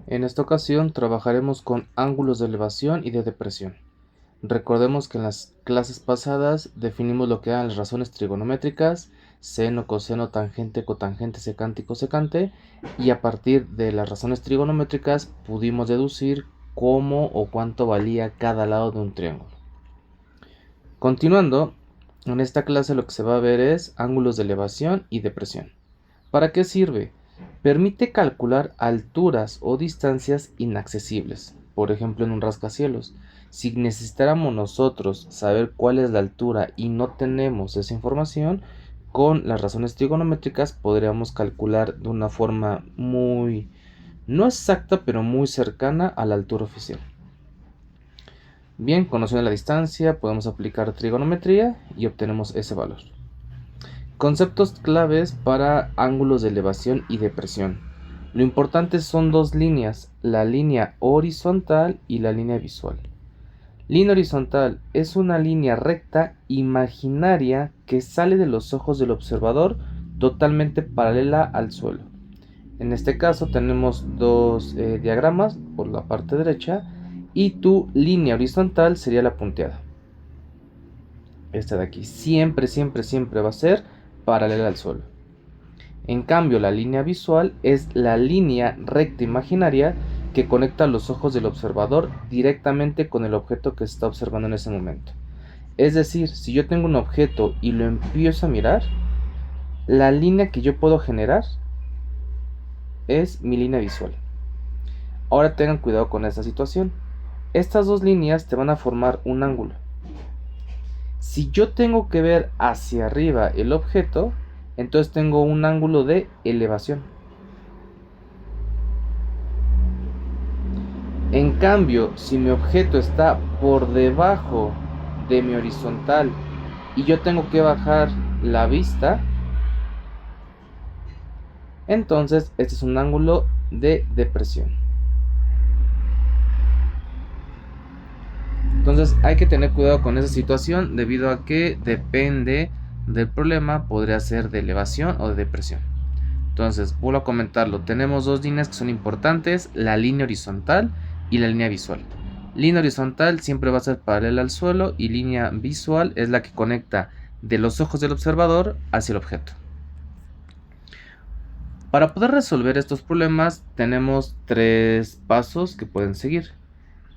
En esta ocasión trabajaremos con ángulos de elevación y de depresión. Recordemos que en las clases pasadas definimos lo que eran las razones trigonométricas, seno, coseno, tangente, cotangente, secante y cosecante, y a partir de las razones trigonométricas pudimos deducir cómo o cuánto valía cada lado de un triángulo. Continuando, en esta clase lo que se va a ver es ángulos de elevación y depresión. ¿Para qué sirve? Permite calcular alturas o distancias inaccesibles, por ejemplo en un rascacielos. Si necesitáramos nosotros saber cuál es la altura y no tenemos esa información, con las razones trigonométricas podríamos calcular de una forma no exacta, pero muy cercana a la altura oficial. Bien, conociendo la distancia, podemos aplicar trigonometría y obtenemos ese valor. Conceptos claves para ángulos de elevación y depresión. Lo importante son dos líneas, la línea horizontal y la línea visual. Línea horizontal es una línea recta imaginaria que sale de los ojos del observador totalmente paralela al suelo. En este caso tenemos dos diagramas por la parte derecha y tu línea horizontal sería la punteada. Esta de aquí siempre va a ser paralela al suelo. En cambio, la línea visual es la línea recta imaginaria que conecta los ojos del observador directamente con el objeto que se está observando en ese momento. Es decir, si yo tengo un objeto y lo empiezo a mirar, la línea que yo puedo generar es mi línea visual. Ahora tengan cuidado con esta situación. Estas dos líneas te van a formar un ángulo. Si yo tengo que ver hacia arriba el objeto, entonces tengo un ángulo de elevación. En cambio, si mi objeto está por debajo de mi horizontal y yo tengo que bajar la vista, entonces este es un ángulo de depresión. Entonces hay que tener cuidado con esa situación debido a que depende del problema, podría ser de elevación o de depresión. Entonces, vuelvo a comentarlo, tenemos dos líneas que son importantes, la línea horizontal y la línea visual. Línea horizontal siempre va a ser paralela al suelo y línea visual es la que conecta de los ojos del observador hacia el objeto. Para poder resolver estos problemas tenemos tres pasos que pueden seguir.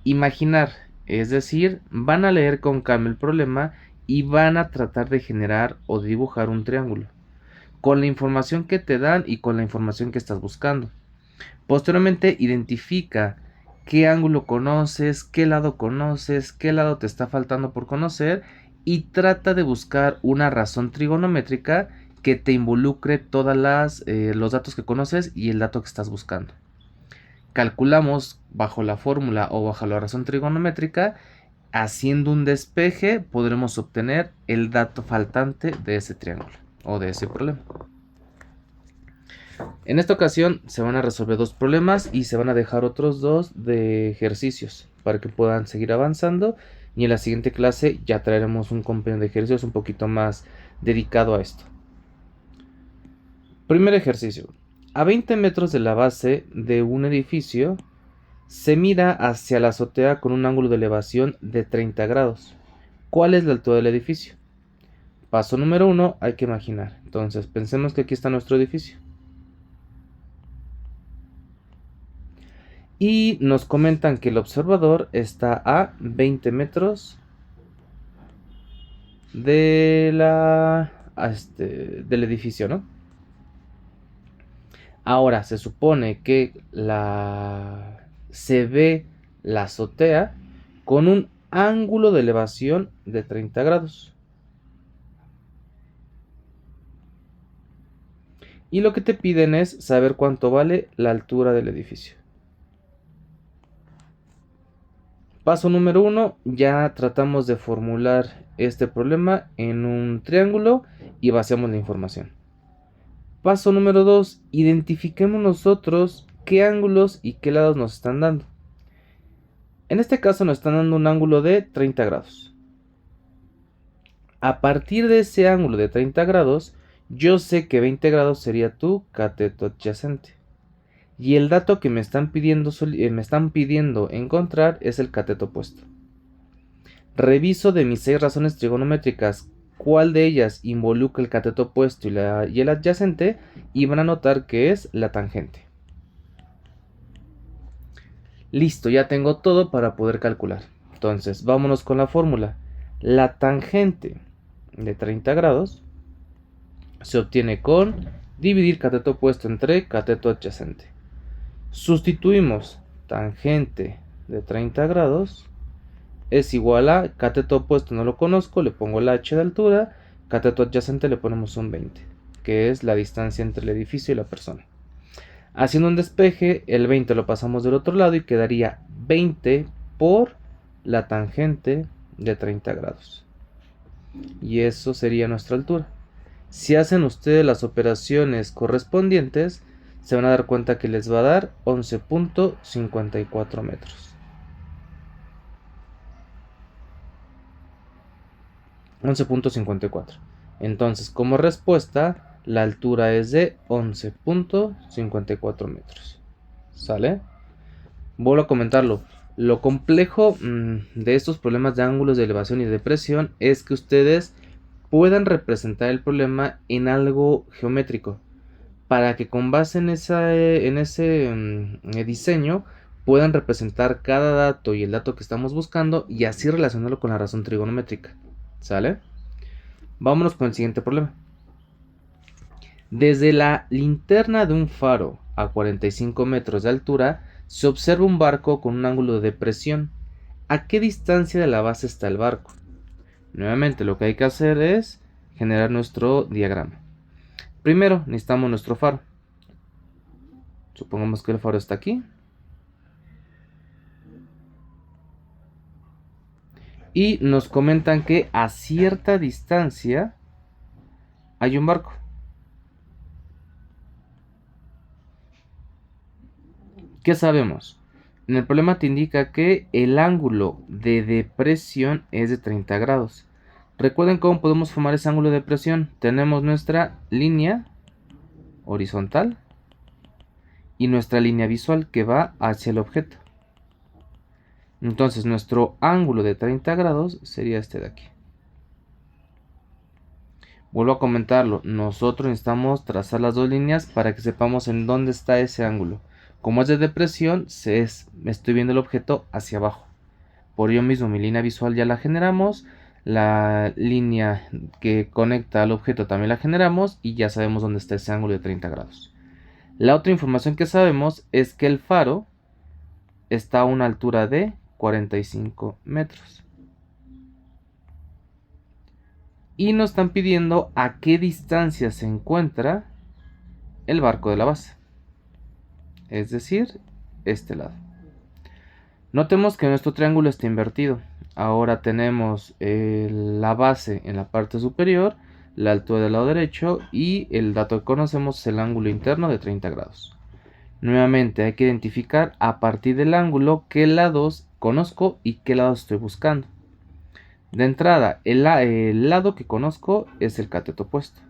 Imaginar, es decir, van a leer con calma el problema y van a tratar de generar o dibujar un triángulo con la información que te dan y con la información que estás buscando. Posteriormente identifica qué ángulo conoces, qué lado te está faltando por conocer y trata de buscar una razón trigonométrica que te involucre todos los datos que conoces y el dato que estás buscando. Calculamos bajo la fórmula o bajo la razón trigonométrica, haciendo un despeje podremos obtener el dato faltante de ese triángulo o de ese problema. En esta ocasión se van a resolver dos problemas y se van a dejar otros dos de ejercicios para que puedan seguir avanzando, y en la siguiente clase ya traeremos un compendio de ejercicios un poquito más dedicado a esto. Primer ejercicio. A 20 metros de la base de un edificio se mira hacia la azotea con un ángulo de elevación de 30 grados. ¿Cuál es la altura del edificio? Paso número 1, hay que imaginar. Entonces pensemos que aquí está nuestro edificio. Y nos comentan que el observador está a 20 metros del edificio, ¿no? Ahora se supone que se ve la azotea con un ángulo de elevación de 30 grados. Y lo que te piden es saber cuánto vale la altura del edificio. Paso número 1, ya tratamos de formular este problema en un triángulo y vaciamos la información. Paso número 2, identifiquemos nosotros qué ángulos y qué lados nos están dando. En este caso nos están dando un ángulo de 30 grados. A partir de ese ángulo de 30 grados, yo sé que 20 grados sería tu cateto adyacente. Y el dato que me están pidiendo encontrar es el cateto opuesto. Reviso de mis 6 razones trigonométricas cuál de ellas involucra el cateto opuesto y el adyacente, y van a notar que es la tangente. Listo, ya tengo todo para poder calcular. Entonces, vámonos con la fórmula. La tangente de 30 grados se obtiene con dividir cateto opuesto entre cateto adyacente. Sustituimos tangente de 30 grados es igual a cateto opuesto, no lo conozco, le pongo la h de altura, cateto adyacente le ponemos un 20, que es la distancia entre el edificio y la persona. Haciendo un despeje, el 20 lo pasamos del otro lado y quedaría 20 por la tangente de 30 grados. Y eso sería nuestra altura. Si hacen ustedes las operaciones correspondientes, se van a dar cuenta que les va a dar 11.54 metros. 11.54. Entonces, como respuesta, la altura es de 11.54 metros. ¿Sale? Vuelvo a comentarlo. Lo complejo de estos problemas de ángulos de elevación y de presión es que ustedes puedan representar el problema en algo geométrico, para que con base en ese diseño puedan representar cada dato y el dato que estamos buscando y así relacionarlo con la razón trigonométrica. ¿Sale? Vámonos con el siguiente problema. Desde la linterna de un faro a 45 metros de altura se observa un barco con un ángulo de depresión. ¿A qué distancia de la base está el barco? Nuevamente lo que hay que hacer es generar nuestro diagrama. Primero necesitamos nuestro faro. Supongamos que el faro está aquí. Y nos comentan que a cierta distancia hay un barco. ¿Qué sabemos? En el problema te indica que el ángulo de depresión es de 30 grados. Recuerden cómo podemos formar ese ángulo de depresión. Tenemos nuestra línea horizontal y nuestra línea visual que va hacia el objeto. Entonces nuestro ángulo de 30 grados sería este de aquí. Vuelvo a comentarlo, nosotros necesitamos trazar las dos líneas para que sepamos en dónde está ese ángulo. Como es de depresión, estoy viendo el objeto hacia abajo. Por ello mismo mi línea visual ya la generamos, la línea que conecta al objeto también la generamos y ya sabemos dónde está ese ángulo de 30 grados. La otra información que sabemos es que el faro está a una altura de 45 metros. Y nos están pidiendo a qué distancia se encuentra el barco de la base. Es decir, este lado. Notemos que nuestro triángulo está invertido. Ahora tenemos la base en la parte superior, la altura del lado derecho y el dato que conocemos es el ángulo interno de 30 grados. Nuevamente hay que identificar a partir del ángulo qué lados conozco y qué lados estoy buscando. De entrada, el lado que conozco es el cateto opuesto.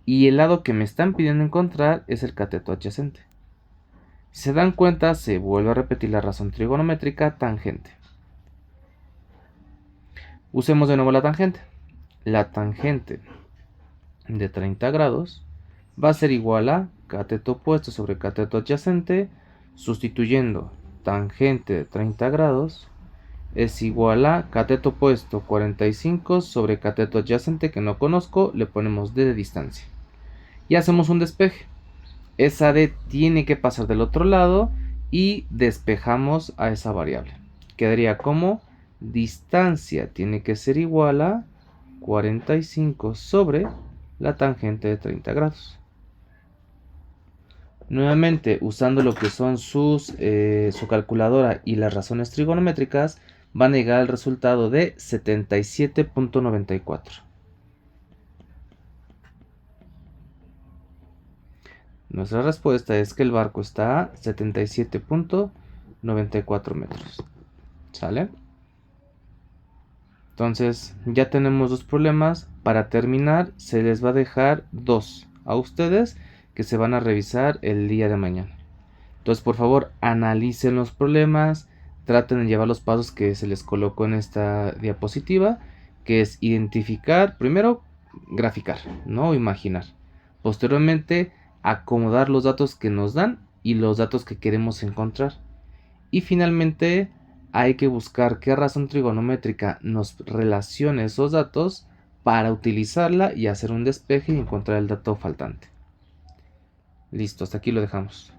Y el lado que me están pidiendo encontrar es el cateto adyacente. Si se dan cuenta, se vuelve a repetir la razón trigonométrica tangente. Usemos de nuevo la tangente. La tangente de 30 grados va a ser igual a cateto opuesto sobre cateto adyacente, sustituyendo tangente de 30 grados es igual a cateto opuesto 45 sobre cateto adyacente que no conozco, le ponemos d de distancia. Y hacemos un despeje. Esa d tiene que pasar del otro lado y despejamos a esa variable. Quedaría como distancia tiene que ser igual a 45 sobre la tangente de 30 grados. Nuevamente, usando lo que son su calculadora y las razones trigonométricas, van a llegar al resultado de 77.94. Nuestra respuesta es que el barco está a 77.94 metros. ¿Sale? Entonces, ya tenemos dos problemas. Para terminar, se les va a dejar dos a ustedes, que se van a revisar el día de mañana. Entonces, por favor, analicen los problemas, traten de llevar los pasos que se les colocó en esta diapositiva, que es identificar, primero, graficar, ¿no? Imaginar. Posteriormente, acomodar los datos que nos dan y los datos que queremos encontrar. Y finalmente, hay que buscar qué razón trigonométrica nos relacione esos datos para utilizarla y hacer un despeje y encontrar el dato faltante. Listo, hasta aquí lo dejamos.